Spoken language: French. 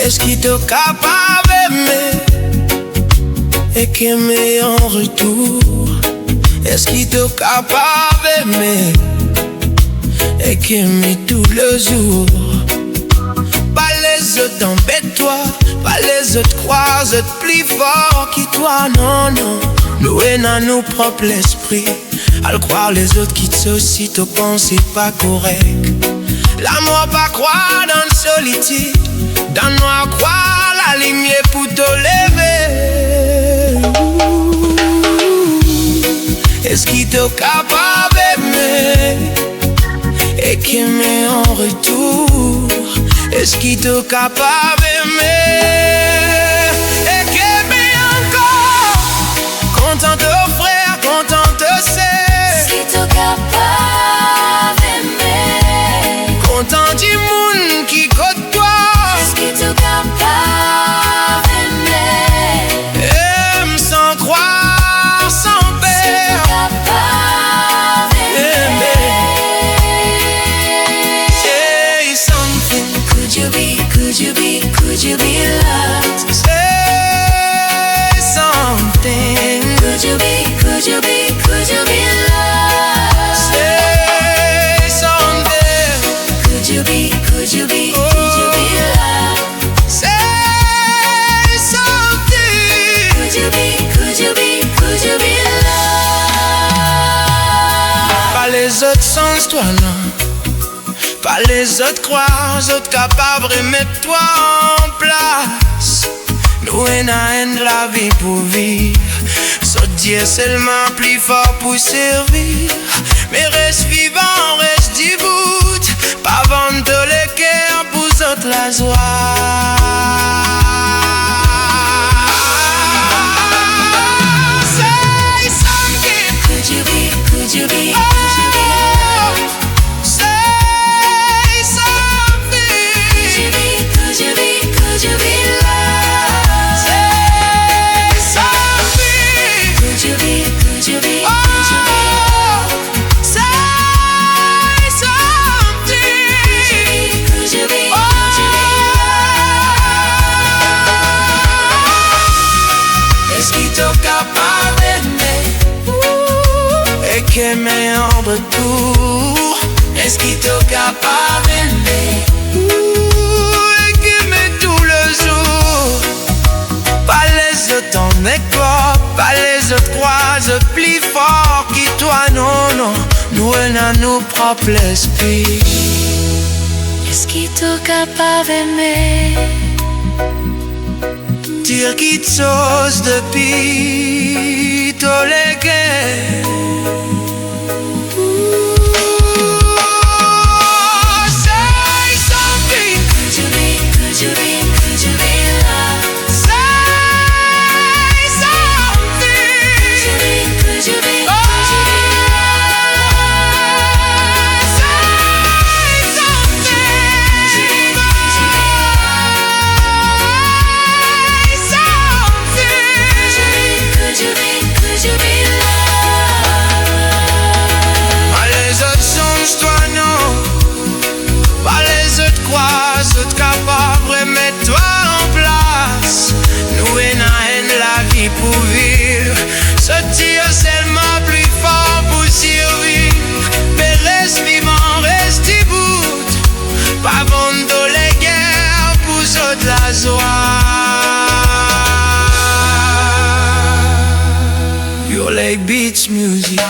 Est-ce qu'il te capable d'aimer et qu'aimer en retour? Est-ce qu'il te capable d'aimer et qu'aimer tout le jour? Pas les autres embête-toi, pas les autres croire autres plus fort que toi, non, non. Nous dans nos propres l'esprit, à le croire les autres qui te aussi te pensent pas correct. L'amour pas croire dans la solitude, dans le noir croire la lumière pour te lever. Est-ce qu'il te capable d'aimer et qu'aimer en retour? Est-ce qu'il te capable d'aimer et qu'aimer encore? Content de frère, content de sœur. Est-ce qu'il te capable d'aimer? Content du monde qui côtoie. Est-ce qu'il te capable d'aimer? Aime sans croire, sans peur. Capable d'aimer? Say something. Could you be loved? Say something. Could you be loved? Say something. Could you be loved? Say something. Could you be loved? Pas les autres sens, toi non. Pas les autres croire, les autres capables de mettre toi en place. Nous on a de la vie pour vivre. Sauf Dieu seulement plus fort pour servir. Mais reste vivant, reste du bout. Pas vendre les cœurs pour autres la joie. Say something. Could you be loved? Say something. Could you be loved? Say something. Could you be loved? Say something. Could you be loved? Est-ce qu'il te capable d'aimer et qu'aimer en retour? Est-ce qu'il te capable d'aimer et qu'aimer tout le jour? Pas les autres en éclat, pas les autres croisent plus fort que toi, non, non. Nous on a nos propres esprits. Est-ce qu'il te capable d'aimer? Dire qu'il te sauce depuis tous les guerres. Say something. Could you be loved? Say something. Could you be loved? Pour vivre, sortir seulement plus fort pour survivre. Mais reste vivant, reste debout. Pas vendre les guerres pour autres la joie. You're like beach music.